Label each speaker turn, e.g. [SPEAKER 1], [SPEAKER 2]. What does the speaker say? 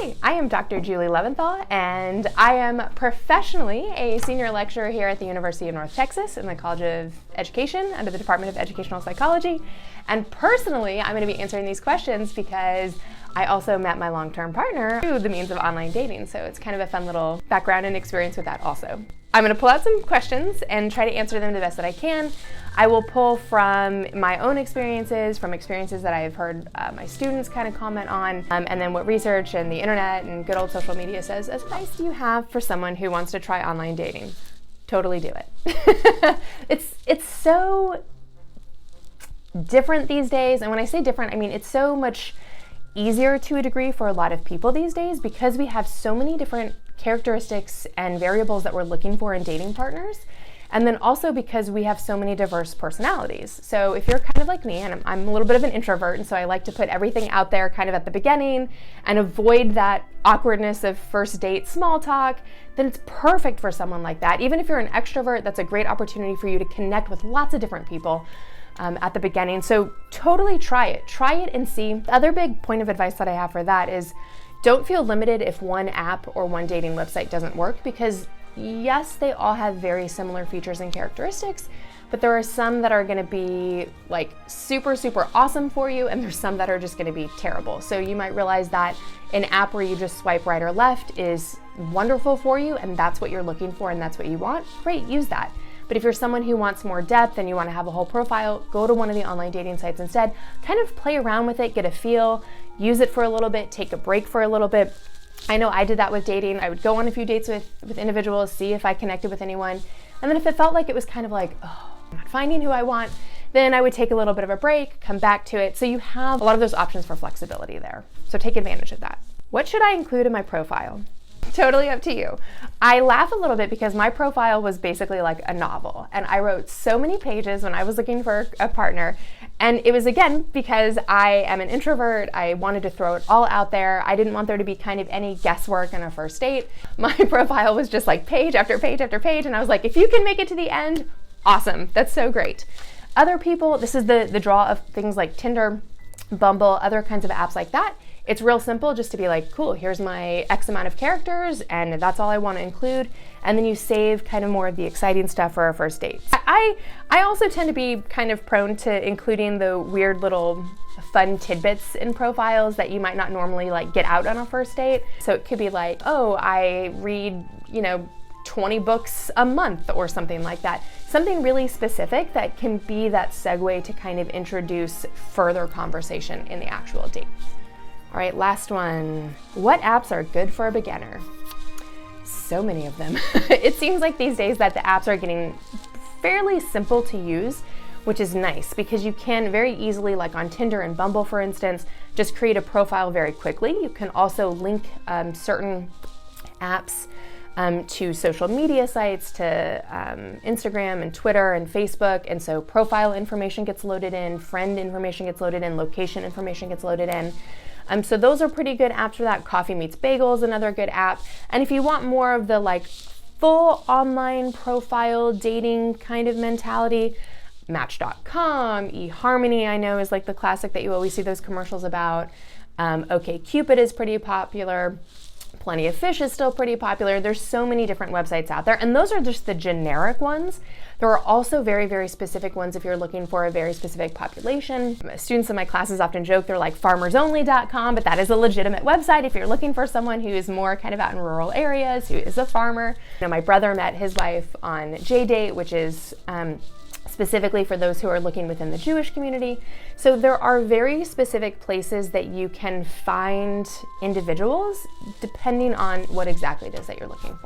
[SPEAKER 1] Hi, I am Dr. Julie Leventhal, and I am professionally a senior lecturer here at the University of North Texas in the College of Education under the Department of Educational Psychology. And personally, I'm going to be answering these questions because I also met my long-term partner through the means of online dating, so it's kind of a fun little background and experience with that also. I'm going to pull out some questions and try to answer them the best that I can. I will pull from my own experiences, from experiences that I've heard my students kind of comment on, and then what research and the internet and good old social media says. As advice do you have for someone who wants to try online dating? Totally do it. It's so different these days, and when I say different, I mean it's so much easier to a degree for a lot of people these days because we have so many different characteristics and variables that we're looking for in dating partners. And then also because we have so many diverse personalities. So if you're kind of like me, and I'm a little bit of an introvert, and so I like to put everything out there kind of at the beginning and avoid that awkwardness of first date small talk, then it's perfect for someone like that. Even if you're an extrovert, that's a great opportunity for you to connect with lots of different people at the beginning. So totally try it and see. The other big point of advice that I have for that is don't feel limited if one app or one dating website doesn't work, because yes, they all have very similar features and characteristics, but there are some that are going to be like super awesome for you, and there's some that are just going to be terrible. So you might realize that an app where you just swipe right or left is wonderful for you, and that's what you're looking for and that's what you want. Great, use that. But if you're someone who wants more depth and you want to have a whole profile, go to one of the online dating sites instead. Kind of play around with it, get a feel, use it for a little bit, take a break for a little bit. I know I did that with dating. I would go on a few dates with individuals, see if I connected with anyone. And then if it felt like it was kind of like, oh, I'm not finding who I want, then I would take a little bit of a break, come back to it. So you have a lot of those options for flexibility there. So take advantage of that. What should I include in my profile? Totally up to you. I laugh a little bit because my profile was basically like a novel, and I wrote so many pages when I was looking for a partner. And it was, again, because I am an introvert. I wanted to throw it all out there. I didn't want there to be kind of any guesswork in a first date. My profile was just like page after page after page, and I was like, if you can make it to the end, awesome. That's so great. Other people, this is the draw of things like Tinder, Bumble, other kinds of apps like that. It's real simple just to be like, cool, here's my X amount of characters, and that's all I want to include. And then you save kind of more of the exciting stuff for a first date. I also tend to be kind of prone to including the weird little fun tidbits in profiles that you might not normally like get out on a first date. So it could be like, oh, I read, 20 books a month or something like that. Something really specific that can be that segue to kind of introduce further conversation in the actual date. All right, last one. What apps are good for a beginner? So many of them. It seems like these days that the apps are getting fairly simple to use, which is nice because you can very easily, like on Tinder and Bumble, for instance, just create a profile very quickly. You can also link certain apps to social media sites, to Instagram and Twitter and Facebook. And so profile information gets loaded in, friend information gets loaded in, location information gets loaded in. So those are pretty good apps for that. Coffee Meets Bagel is another good app. And if you want more of the like full online profile dating kind of mentality, Match.com, eHarmony I know is like the classic that you always see those commercials about. OkCupid is pretty popular. Plenty of Fish is still pretty popular. There's so many different websites out there, and those are just the generic ones. There are also very specific ones if you're looking for a very specific population. Students in my classes often joke they're like farmersonly.com, but that is a legitimate website if you're looking for someone who is more kind of out in rural areas, who is a farmer. My brother met his wife on JDate, which is specifically for those who are looking within the Jewish community. So there are very specific places that you can find individuals depending on what exactly it is that you're looking for.